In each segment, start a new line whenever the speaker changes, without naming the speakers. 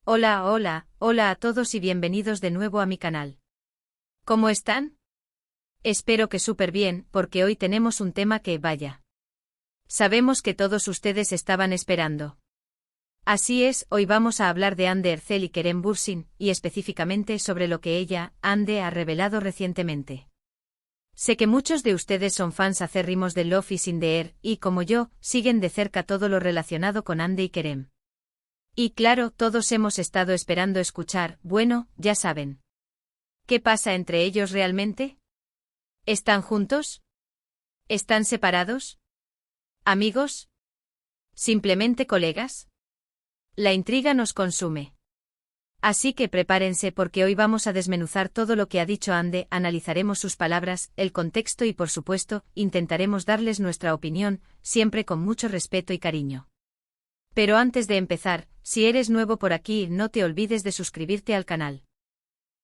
Hola, hola, hola a todos y bienvenidos de nuevo a mi canal. ¿Cómo están? Espero que súper bien, porque hoy tenemos un tema que, vaya, sabemos que todos ustedes estaban esperando. Así es, hoy vamos a hablar de Hande Erçel y Kerem Bürsin, y específicamente sobre lo que ella, Hande, ha revelado recientemente. Sé que muchos de ustedes son fans acérrimos de Love is in the Air, y como yo, siguen de cerca todo lo relacionado con Hande y Kerem. Y claro, todos hemos estado esperando escuchar, bueno, ya saben. ¿Qué pasa entre ellos realmente? ¿Están juntos? ¿Están separados? ¿Amigos? ¿Simplemente colegas? La intriga nos consume. Así que prepárense porque hoy vamos a desmenuzar todo lo que ha dicho Hande, analizaremos sus palabras, el contexto y por supuesto, intentaremos darles nuestra opinión, siempre con mucho respeto y cariño. Pero antes de empezar, si eres nuevo por aquí, no te olvides de suscribirte al canal.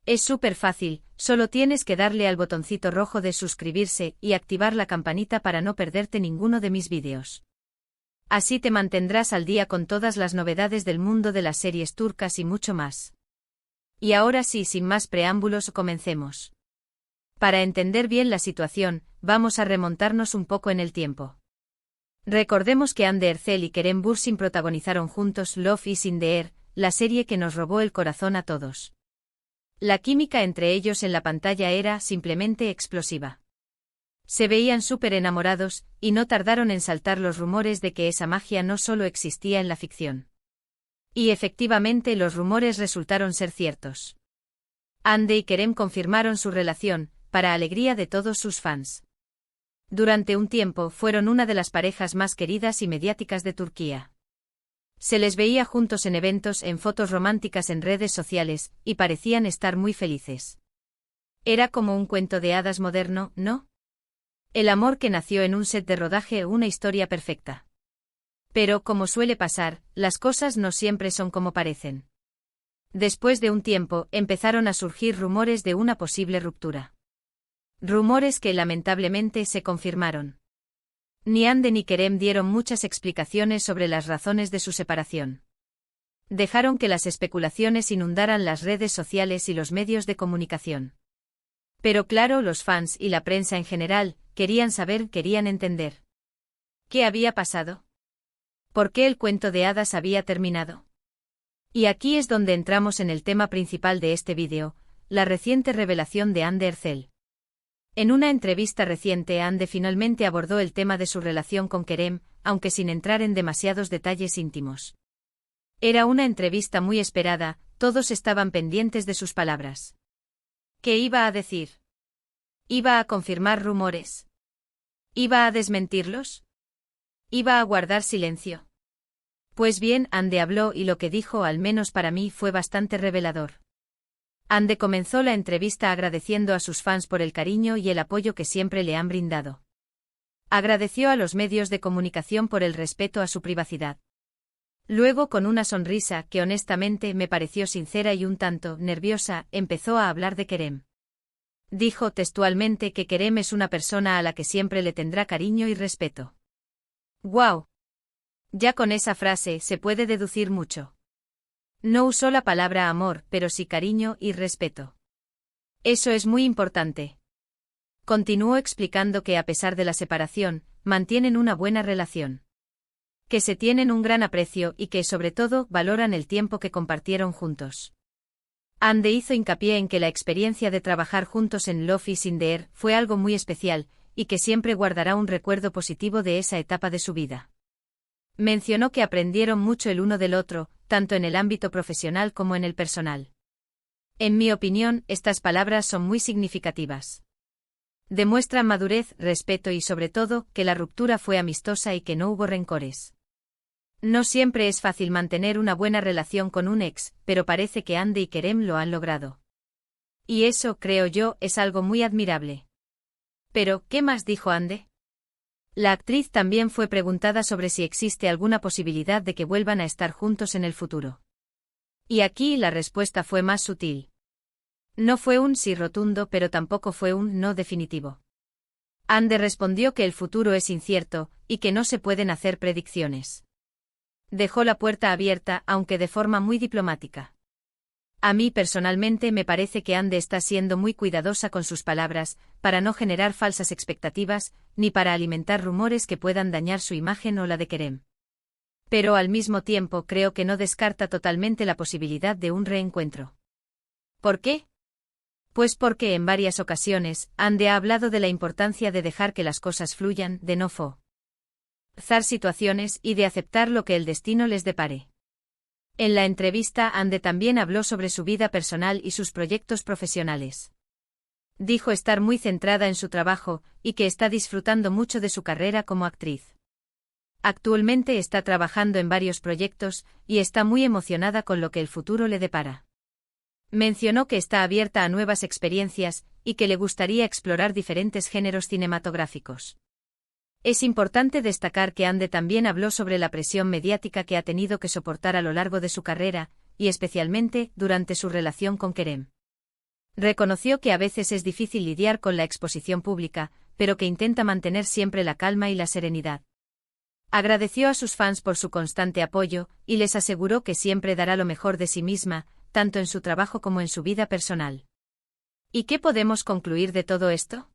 Es súper fácil, solo tienes que darle al botoncito rojo de suscribirse y activar la campanita para no perderte ninguno de mis vídeos. Así te mantendrás al día con todas las novedades del mundo de las series turcas y mucho más. Y ahora sí, sin más preámbulos, comencemos. Para entender bien la situación, vamos a remontarnos un poco en el tiempo. Recordemos que Hande Erçel y Kerem Bürsin protagonizaron juntos Love is in the Air, la serie que nos robó el corazón a todos. La química entre ellos en la pantalla era simplemente explosiva. Se veían súper enamorados, y no tardaron en saltar los rumores de que esa magia no solo existía en la ficción. Y efectivamente los rumores resultaron ser ciertos. Hande y Kerem confirmaron su relación, para alegría de todos sus fans. Durante un tiempo fueron una de las parejas más queridas y mediáticas de Turquía. Se les veía juntos en eventos, en fotos románticas en redes sociales, y parecían estar muy felices. Era como un cuento de hadas moderno, ¿no? El amor que nació en un set de rodaje, una historia perfecta. Pero, como suele pasar, las cosas no siempre son como parecen. Después de un tiempo, empezaron a surgir rumores de una posible ruptura. Rumores que lamentablemente se confirmaron. Ni Hande ni Kerem dieron muchas explicaciones sobre las razones de su separación. Dejaron que las especulaciones inundaran las redes sociales y los medios de comunicación. Pero claro, los fans y la prensa en general querían saber, querían entender. ¿Qué había pasado? ¿Por qué el cuento de hadas había terminado? Y aquí es donde entramos en el tema principal de este vídeo, la reciente revelación de Hande Erçel. En una entrevista reciente, Hande finalmente abordó el tema de su relación con Kerem, aunque sin entrar en demasiados detalles íntimos. Era una entrevista muy esperada, todos estaban pendientes de sus palabras. ¿Qué iba a decir? ¿Iba a confirmar rumores? ¿Iba a desmentirlos? ¿Iba a guardar silencio? Pues bien, Hande habló y lo que dijo, al menos para mí, fue bastante revelador. Hande comenzó la entrevista agradeciendo a sus fans por el cariño y el apoyo que siempre le han brindado. Agradeció a los medios de comunicación por el respeto a su privacidad. Luego, con una sonrisa que honestamente me pareció sincera y un tanto nerviosa, empezó a hablar de Kerem. Dijo textualmente que Kerem es una persona a la que siempre le tendrá cariño y respeto. ¡Guau! Ya con esa frase se puede deducir mucho. No usó la palabra amor, pero sí cariño y respeto. Eso es muy importante. Continuó explicando que a pesar de la separación, mantienen una buena relación. Que se tienen un gran aprecio y que, sobre todo, valoran el tiempo que compartieron juntos. Hande hizo hincapié en que la experiencia de trabajar juntos en Love is in the Air fue algo muy especial, y que siempre guardará un recuerdo positivo de esa etapa de su vida. Mencionó que aprendieron mucho el uno del otro, tanto en el ámbito profesional como en el personal. En mi opinión, estas palabras son muy significativas. Demuestran madurez, respeto y sobre todo, que la ruptura fue amistosa y que no hubo rencores. No siempre es fácil mantener una buena relación con un ex, pero parece que Hande y Kerem lo han logrado. Y eso, creo yo, es algo muy admirable. Pero, ¿qué más dijo Hande? La actriz también fue preguntada sobre si existe alguna posibilidad de que vuelvan a estar juntos en el futuro. Y aquí la respuesta fue más sutil. No fue un sí rotundo, pero tampoco fue un no definitivo. Hande respondió que el futuro es incierto, y que no se pueden hacer predicciones. Dejó la puerta abierta, aunque de forma muy diplomática. A mí personalmente me parece que Ande está siendo muy cuidadosa con sus palabras, para no generar falsas expectativas, ni para alimentar rumores que puedan dañar su imagen o la de Kerem. Pero al mismo tiempo creo que no descarta totalmente la posibilidad de un reencuentro. ¿Por qué? Pues porque en varias ocasiones, Ande ha hablado de la importancia de dejar que las cosas fluyan, de no forzar situaciones y de aceptar lo que el destino les depare. En la entrevista, Ande también habló sobre su vida personal y sus proyectos profesionales. Dijo estar muy centrada en su trabajo, y que está disfrutando mucho de su carrera como actriz. Actualmente está trabajando en varios proyectos, y está muy emocionada con lo que el futuro le depara. Mencionó que está abierta a nuevas experiencias, y que le gustaría explorar diferentes géneros cinematográficos. Es importante destacar que Ande también habló sobre la presión mediática que ha tenido que soportar a lo largo de su carrera, y especialmente durante su relación con Kerem. Reconoció que a veces es difícil lidiar con la exposición pública, pero que intenta mantener siempre la calma y la serenidad. Agradeció a sus fans por su constante apoyo, y les aseguró que siempre dará lo mejor de sí misma, tanto en su trabajo como en su vida personal. ¿Y qué podemos concluir de todo esto?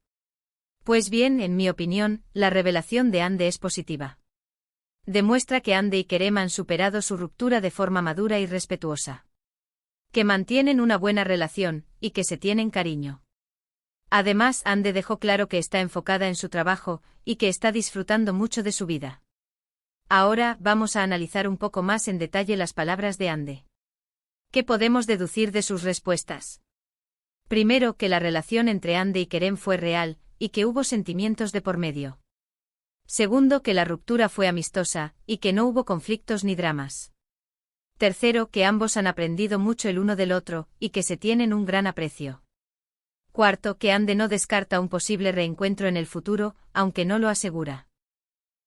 Pues bien, en mi opinión, la revelación de Ande es positiva. Demuestra que Ande y Kerem han superado su ruptura de forma madura y respetuosa. Que mantienen una buena relación, y que se tienen cariño. Además, Ande dejó claro que está enfocada en su trabajo, y que está disfrutando mucho de su vida. Ahora, vamos a analizar un poco más en detalle las palabras de Ande. ¿Qué podemos deducir de sus respuestas? Primero, que la relación entre Ande y Kerem fue real, y que hubo sentimientos de por medio. Segundo, que la ruptura fue amistosa, y que no hubo conflictos ni dramas. Tercero, que ambos han aprendido mucho el uno del otro, y que se tienen un gran aprecio. Cuarto, que Ande no descarta un posible reencuentro en el futuro, aunque no lo asegura.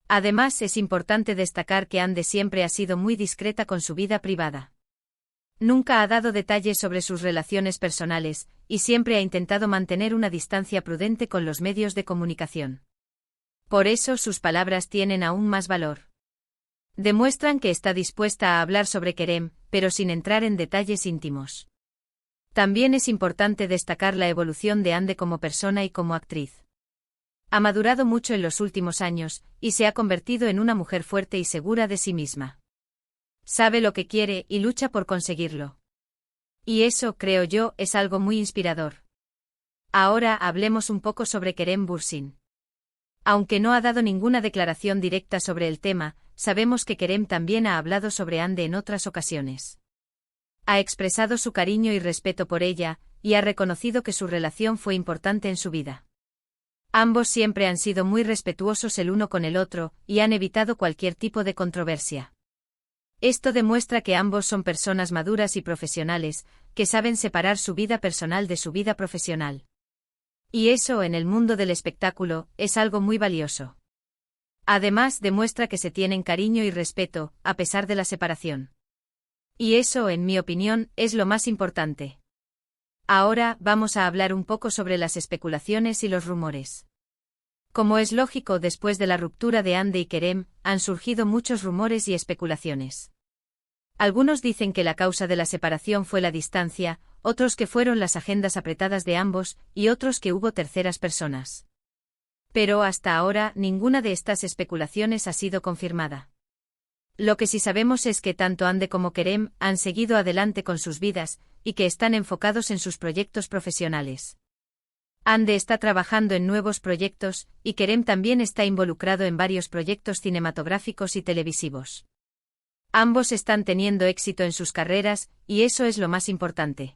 Además, es importante destacar que Ande siempre ha sido muy discreta con su vida privada. Nunca ha dado detalles sobre sus relaciones personales, y siempre ha intentado mantener una distancia prudente con los medios de comunicación. Por eso sus palabras tienen aún más valor. Demuestran que está dispuesta a hablar sobre Kerem, pero sin entrar en detalles íntimos. También es importante destacar la evolución de Ande como persona y como actriz. Ha madurado mucho en los últimos años, y se ha convertido en una mujer fuerte y segura de sí misma. Sabe lo que quiere y lucha por conseguirlo. Y eso, creo yo, es algo muy inspirador. Ahora hablemos un poco sobre Kerem Bürsin. Aunque no ha dado ninguna declaración directa sobre el tema, sabemos que Kerem también ha hablado sobre Ande en otras ocasiones. Ha expresado su cariño y respeto por ella, y ha reconocido que su relación fue importante en su vida. Ambos siempre han sido muy respetuosos el uno con el otro, y han evitado cualquier tipo de controversia. Esto demuestra que ambos son personas maduras y profesionales, que saben separar su vida personal de su vida profesional. Y eso, en el mundo del espectáculo, es algo muy valioso. Además, demuestra que se tienen cariño y respeto, a pesar de la separación. Y eso, en mi opinión, es lo más importante. Ahora, vamos a hablar un poco sobre las especulaciones y los rumores. Como es lógico, después de la ruptura de Ande y Kerem, han surgido muchos rumores y especulaciones. Algunos dicen que la causa de la separación fue la distancia, otros que fueron las agendas apretadas de ambos, y otros que hubo terceras personas. Pero hasta ahora, ninguna de estas especulaciones ha sido confirmada. Lo que sí sabemos es que tanto Ande como Kerem han seguido adelante con sus vidas, y que están enfocados en sus proyectos profesionales. Ande está trabajando en nuevos proyectos, y Kerem también está involucrado en varios proyectos cinematográficos y televisivos. Ambos están teniendo éxito en sus carreras, y eso es lo más importante.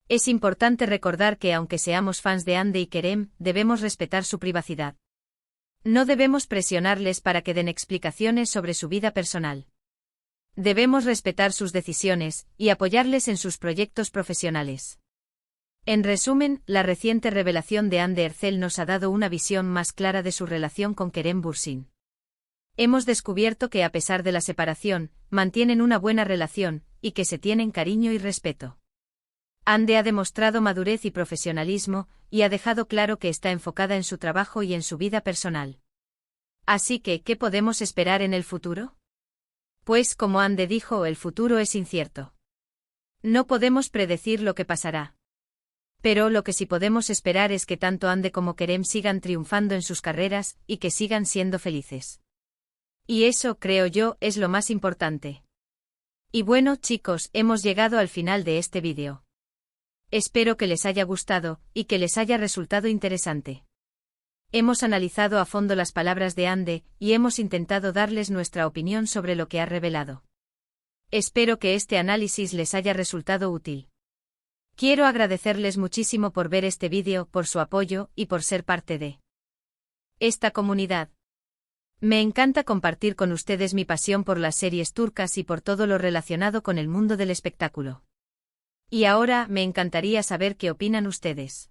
Es importante recordar que aunque seamos fans de Ande y Kerem, debemos respetar su privacidad. No debemos presionarles para que den explicaciones sobre su vida personal. Debemos respetar sus decisiones, y apoyarles en sus proyectos profesionales. En resumen, la reciente revelación de Ande Erçel nos ha dado una visión más clara de su relación con Kerem Bürsin. Hemos descubierto que a pesar de la separación, mantienen una buena relación, y que se tienen cariño y respeto. Ande ha demostrado madurez y profesionalismo, y ha dejado claro que está enfocada en su trabajo y en su vida personal. Así que, ¿qué podemos esperar en el futuro? Pues como Ande dijo, el futuro es incierto. No podemos predecir lo que pasará. Pero lo que sí podemos esperar es que tanto Ande como Kerem sigan triunfando en sus carreras y que sigan siendo felices. Y eso, creo yo, es lo más importante. Y bueno, chicos, hemos llegado al final de este vídeo. Espero que les haya gustado y que les haya resultado interesante. Hemos analizado a fondo las palabras de Ande y hemos intentado darles nuestra opinión sobre lo que ha revelado. Espero que este análisis les haya resultado útil. Quiero agradecerles muchísimo por ver este vídeo, por su apoyo y por ser parte de esta comunidad. Me encanta compartir con ustedes mi pasión por las series turcas y por todo lo relacionado con el mundo del espectáculo. Y ahora me encantaría saber qué opinan ustedes.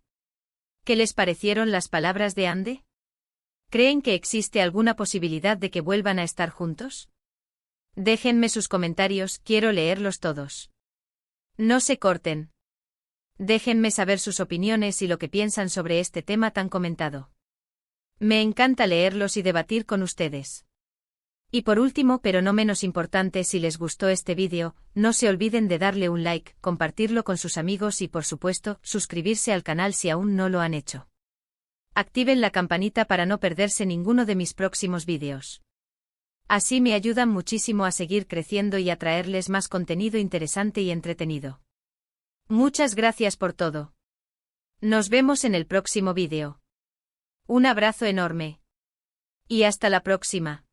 ¿Qué les parecieron las palabras de Ande? ¿Creen que existe alguna posibilidad de que vuelvan a estar juntos? Déjenme sus comentarios, quiero leerlos todos. No se corten. Déjenme saber sus opiniones y lo que piensan sobre este tema tan comentado. Me encanta leerlos y debatir con ustedes. Y por último, pero no menos importante, si les gustó este vídeo, no se olviden de darle un like, compartirlo con sus amigos y por supuesto, suscribirse al canal si aún no lo han hecho. Activen la campanita para no perderse ninguno de mis próximos vídeos. Así me ayudan muchísimo a seguir creciendo y a traerles más contenido interesante y entretenido. Muchas gracias por todo. Nos vemos en el próximo vídeo. Un abrazo enorme. Y hasta la próxima.